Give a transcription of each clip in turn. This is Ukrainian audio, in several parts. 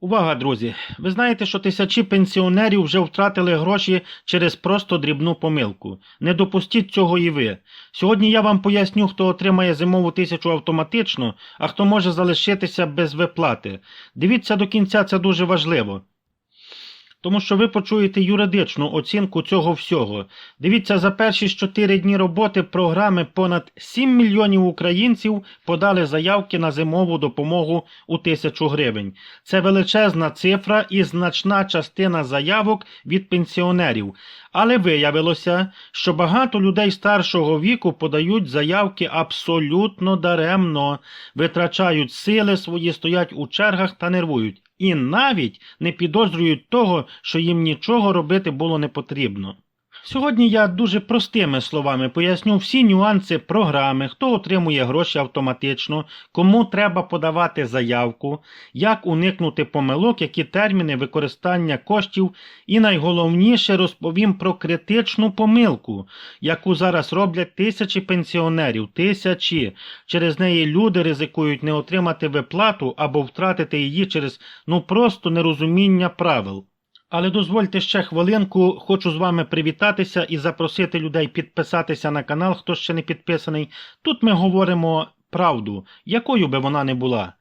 Увага, друзі! Ви знаєте, що тисячі пенсіонерів вже втратили гроші через просто дрібну помилку. Не допустіть цього і ви. Сьогодні я вам поясню, хто отримає зимову тисячу автоматично, а хто може залишитися без виплати. Дивіться до кінця, це дуже важливо. Тому що ви почуєте юридичну оцінку цього всього. Дивіться, за перші 4 дні роботи програми понад 7 мільйонів українців подали заявки на зимову допомогу у 1000 гривень. Це величезна цифра і значна частина заявок від пенсіонерів. Але виявилося, що багато людей старшого віку подають заявки абсолютно даремно, витрачають сили свої, стоять у чергах та нервують. І навіть не підозрюють того, що їм нічого робити було не потрібно. Сьогодні я дуже простими словами поясню всі нюанси програми, хто отримує гроші автоматично, кому треба подавати заявку, як уникнути помилок, які терміни використання коштів і найголовніше розповім про критичну помилку, яку зараз роблять тисячі пенсіонерів, тисячі. Через неї люди ризикують не отримати виплату або втратити її через просто нерозуміння правил. Але дозвольте ще хвилинку, хочу з вами привітатися і запросити людей підписатися на канал, хто ще не підписаний. Тут ми говоримо правду, якою би вона не була.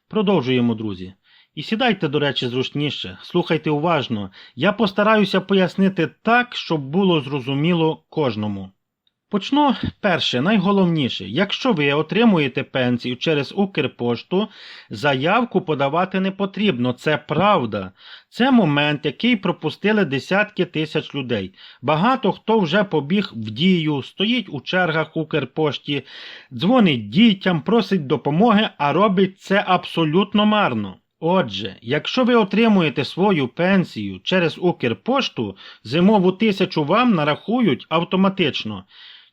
Продовжуємо, друзі. І сідайте, до речі, зручніше, слухайте уважно. Я постараюся пояснити так, щоб було зрозуміло кожному. Почну перше, найголовніше. Якщо ви отримуєте пенсію через Укрпошту, заявку подавати не потрібно, це правда. Це момент, який пропустили десятки тисяч людей. Багато хто вже побіг в дію, стоїть у чергах в Укрпошті, дзвонить дітям, просить допомоги, а робить це абсолютно марно. Отже, якщо ви отримуєте свою пенсію через Укрпошту, зимову тисячу вам нарахують автоматично.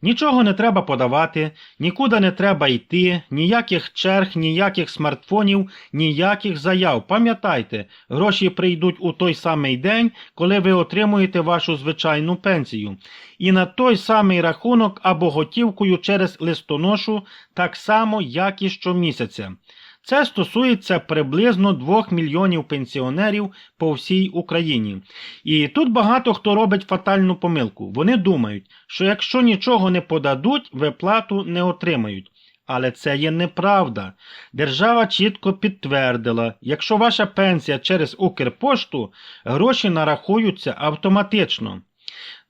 Нічого не треба подавати, нікуди не треба йти, ніяких черг, ніяких смартфонів, ніяких заяв. Пам'ятайте, гроші прийдуть у той самий день, коли ви отримуєте вашу звичайну пенсію. І на той самий рахунок або готівкою через листоношу, так само, як і щомісяця. Це стосується приблизно 2 мільйонів пенсіонерів по всій Україні. І тут багато хто робить фатальну помилку. Вони думають, що якщо нічого не подадуть, виплату не отримають. Але це є неправда. Держава чітко підтвердила, якщо ваша пенсія через Укрпошту, гроші нарахуються автоматично.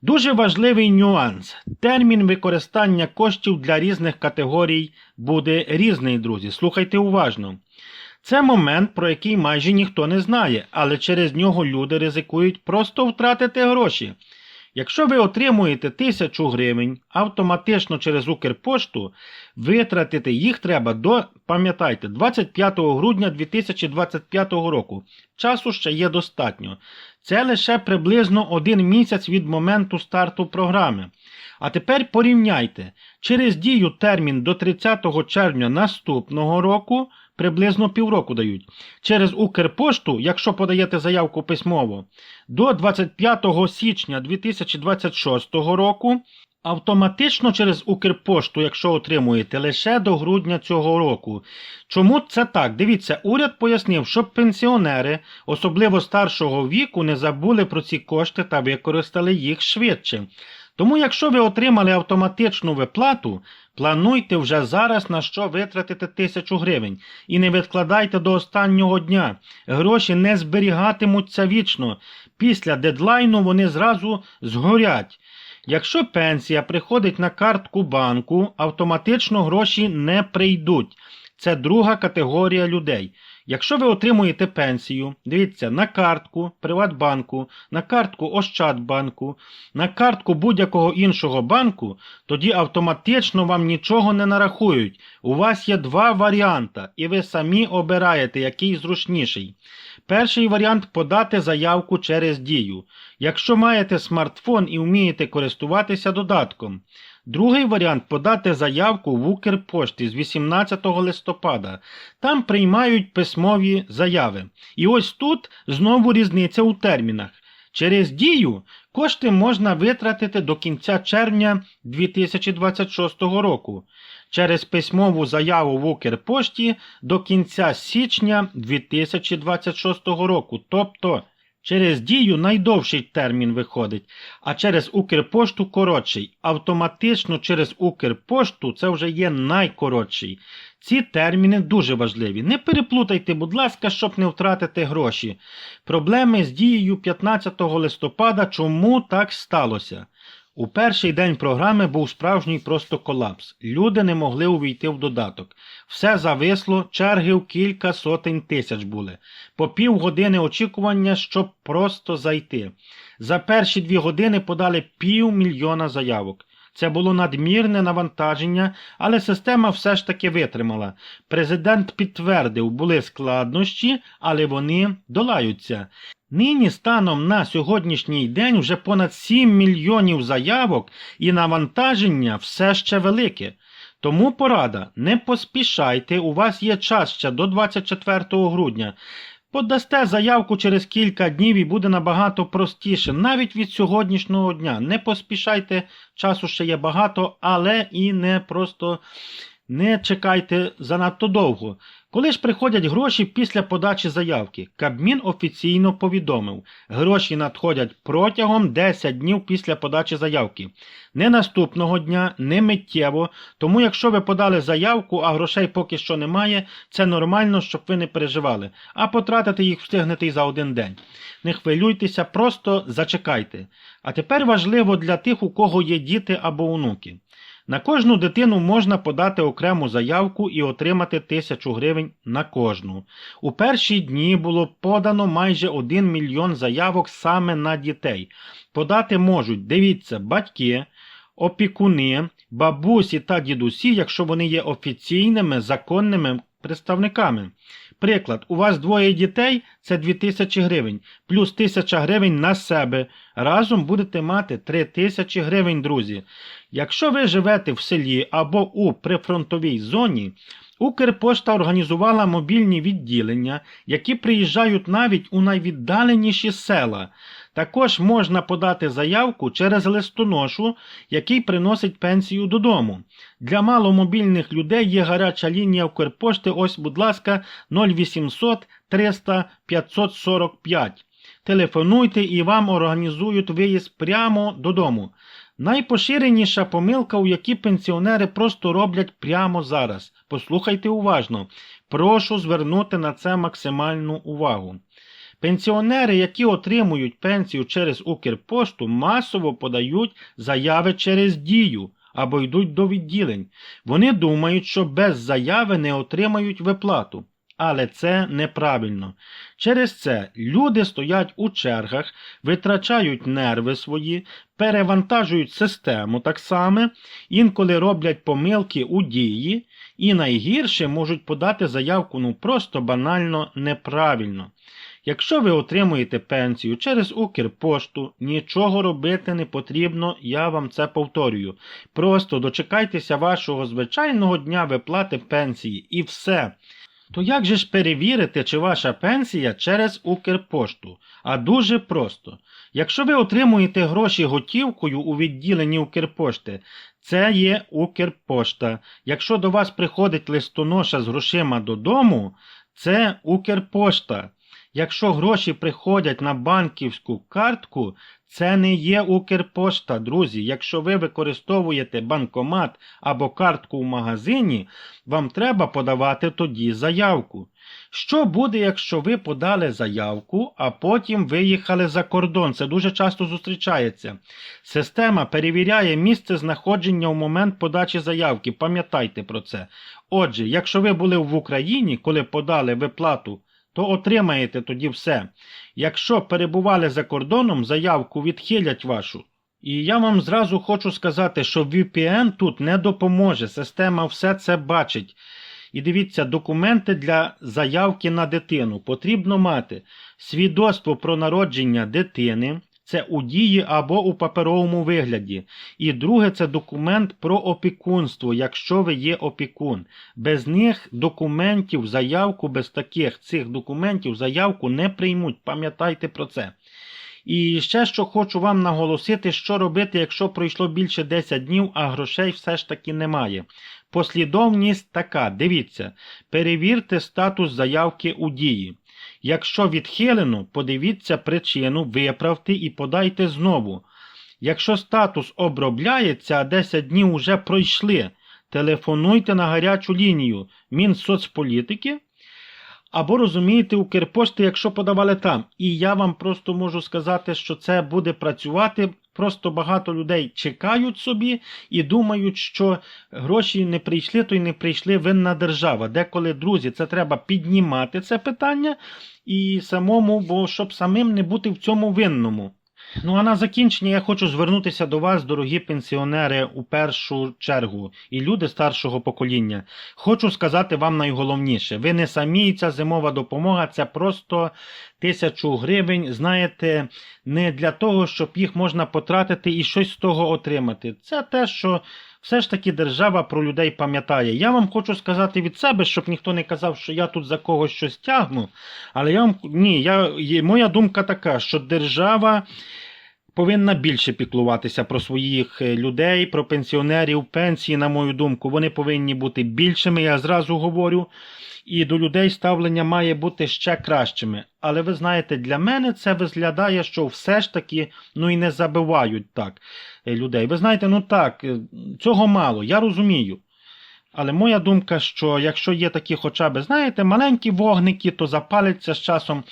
Дуже важливий нюанс. Термін використання коштів для різних категорій буде різний, друзі. Слухайте уважно. Це момент, про який майже ніхто не знає, але через нього люди ризикують просто втратити гроші. Якщо ви отримуєте 1000 гривень автоматично через Укрпошту, витратити їх треба до, пам'ятайте, 25 грудня 2025 року. Часу ще є достатньо. Це лише приблизно 1 місяць від моменту старту програми. А тепер порівняйте. Через дію термін до 30 червня наступного року приблизно півроку дають. Через Укрпошту, якщо подаєте заявку письмово, до 25 січня 2026 року, автоматично через Укрпошту, якщо отримуєте, лише до грудня цього року. Чому це так? Дивіться, уряд пояснив, щоб пенсіонери, особливо старшого віку, не забули про ці кошти та використали їх швидше. Тому якщо ви отримали автоматичну виплату, плануйте вже зараз, на що витратите 1000 гривень. І не відкладайте до останнього дня. Гроші не зберігатимуться вічно. Після дедлайну вони зразу згорять. Якщо пенсія приходить на картку банку, автоматично гроші не прийдуть. Це друга категорія людей. Якщо ви отримуєте пенсію, дивіться, на картку Приватбанку, на картку Ощадбанку, на картку будь-якого іншого банку, тоді автоматично вам нічого не нарахують. У вас є 2 варіанти, і ви самі обираєте, який зручніший. Перший варіант – подати заявку через Дію, якщо маєте смартфон і вмієте користуватися додатком. Другий варіант – подати заявку в Укрпошті з 18 листопада. Там приймають письмові заяви. І ось тут знову різниця у термінах. Через Дію кошти можна витратити до кінця червня 2026 року. Через письмову заяву в Укрпошті до кінця січня 2026 року. Тобто, через Дію найдовший термін виходить, а через Укрпошту коротший. Автоматично через Укрпошту це вже є найкоротший. Ці терміни дуже важливі. Не переплутайте, будь ласка, щоб не втратити гроші. Проблеми з Дією 15 листопада. Чому так сталося? У перший день програми був справжній просто колапс. Люди не могли увійти в додаток. Все зависло, черги в кілька сотень тисяч були. По півгодини очікування, щоб просто зайти. За перші 2 години подали 500 000 заявок. Це було надмірне навантаження, але система все ж таки витримала. Президент підтвердив, були складнощі, але вони долаються. Нині станом на сьогоднішній день вже понад 7 мільйонів заявок і навантаження все ще велике. Тому порада, не поспішайте, у вас є час ще до 24 грудня. Подасте заявку через кілька днів і буде набагато простіше, навіть від сьогоднішнього дня. Не поспішайте, часу ще є багато, але і не чекайте занадто довго. Коли ж приходять гроші після подачі заявки? Кабмін офіційно повідомив, гроші надходять протягом 10 днів після подачі заявки. Не наступного дня, не миттєво, тому якщо ви подали заявку, а грошей поки що немає, це нормально, щоб ви не переживали, а потратити їх встигнете і за один день. Не хвилюйтеся, просто зачекайте. А тепер важливо для тих, у кого є діти або онуки. На кожну дитину можна подати окрему заявку і отримати 1000 гривень на кожну. У перші дні було подано майже 1 мільйон заявок саме на дітей. Подати можуть, дивіться, батьки, опікуни, бабусі та дідусі, якщо вони є офіційними, законними представниками. Приклад, у вас 2 дітей – це 2000 гривень, плюс 1000 гривень на себе. Разом будете мати 3000 гривень, друзі. Якщо ви живете в селі або у прифронтовій зоні, Укрпошта організувала мобільні відділення, які приїжджають навіть у найвіддаленіші села. Також можна подати заявку через листоношу, який приносить пенсію додому. Для маломобільних людей є гаряча лінія Укрпошти, ось, будь ласка, 0800 300 545. Телефонуйте і вам організують виїзд прямо додому. Найпоширеніша помилка, у якій пенсіонери просто роблять прямо зараз. Послухайте уважно. Прошу звернути на це максимальну увагу. Пенсіонери, які отримують пенсію через Укрпошту, масово подають заяви через Дію або йдуть до відділень. Вони думають, що без заяви не отримають виплату. Але це неправильно. Через це люди стоять у чергах, витрачають нерви свої, перевантажують систему так само, інколи роблять помилки у Дії і найгірше можуть подати заявку просто банально неправильно. Якщо ви отримуєте пенсію через Укрпошту, нічого робити не потрібно, я вам це повторюю. Просто дочекайтеся вашого звичайного дня виплати пенсії і все. То як же ж перевірити, чи ваша пенсія через Укрпошту? А дуже просто. Якщо ви отримуєте гроші готівкою у відділенні Укрпошти, це є Укрпошта. Якщо до вас приходить листоноша з грошима додому, це Укрпошта. Якщо гроші приходять на банківську картку, це не є Укрпошта, друзі. Якщо ви використовуєте банкомат або картку в магазині, вам треба подавати тоді заявку. Що буде, якщо ви подали заявку, а потім виїхали за кордон? Це дуже часто зустрічається. Система перевіряє місце знаходження у момент подачі заявки. Пам'ятайте про це. Отже, якщо ви були в Україні, коли подали виплату, то отримаєте тоді все. Якщо перебували за кордоном, заявку відхилять вашу. І я вам зразу хочу сказати, що VPN тут не допоможе, система все це бачить. І дивіться, документи для заявки на дитину. Потрібно мати свідоцтво про народження дитини, це у Дії або у паперовому вигляді. І друге, це документ про опікунство, якщо ви є опікун. Без них документів, заявку, без цих документів заявку не приймуть, пам'ятайте про це. І ще що хочу вам наголосити, що робити, якщо пройшло більше 10 днів, а грошей все ж таки немає. Послідовність така, дивіться, перевірте статус заявки у дії. Якщо відхилено, подивіться причину, виправте і подайте знову. Якщо статус обробляється, а 10 днів уже пройшли, телефонуйте на гарячу лінію Мінсоцполітики або, розумієте, Укрпошти, якщо подавали там. І я вам просто можу сказати, що це буде працювати. Просто багато людей чекають собі і думають, що гроші не прийшли, то й не прийшли, винна держава. Деколи, друзі, це треба піднімати це питання і самому, бо щоб самим не бути в цьому винному. Ну а на закінчення я хочу звернутися до вас, дорогі пенсіонери, у першу чергу і люди старшого покоління. Хочу сказати вам найголовніше. Ви не самі, ця зимова допомога, це просто 1000 гривень, знаєте, не для того, щоб їх можна потратити і щось з того отримати. Це те, що все ж таки держава про людей пам'ятає. Я вам хочу сказати від себе, щоб ніхто не казав, що я тут за когось щось тягну, але моя думка така, що держава повинна більше піклуватися про своїх людей, про пенсіонерів, пенсії, на мою думку. Вони повинні бути більшими, я зразу говорю. І до людей ставлення має бути ще кращими. Але ви знаєте, для мене це виглядає, що все ж таки, і не забивають так людей. Ви знаєте, цього мало, я розумію. Але моя думка, що якщо є такі хоча б, знаєте, маленькі вогники, то запалиться з часом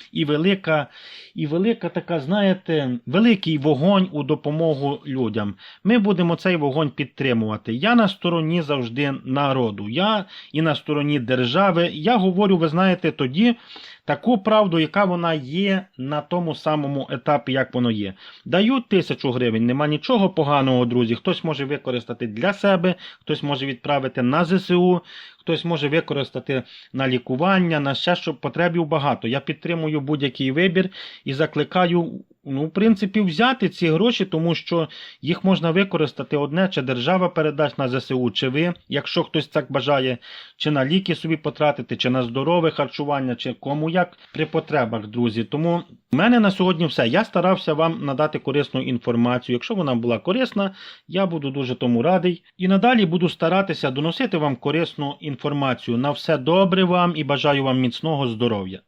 і велика така, знаєте, великий вогонь у допомогу людям. Ми будемо цей вогонь підтримувати. Я на стороні завжди народу. Я і на стороні держави. Я говорю, ви знаєте, тоді таку правду, яка вона є на тому самому етапі, як воно є. Дають 1000 гривень, нема нічого поганого, друзі. Хтось може використати для себе, хтось може відправити на ЗСУ, хтось може використати на лікування, на ще, щоб потребів багато. Я підтримую будь-який вибір і закликаю, в принципі, взяти ці гроші, тому що їх можна використати одне, чи держава передасть на ЗСУ, чи ви, якщо хтось так бажає, чи на ліки собі потратити, чи на здорове харчування, чи кому як при потребах, друзі. Тому в мене на сьогодні все. Я старався вам надати корисну інформацію. Якщо вона була корисна, я буду дуже тому радий. І надалі буду старатися доносити вам корисну інформацію. На все добре вам і бажаю вам міцного здоров'я.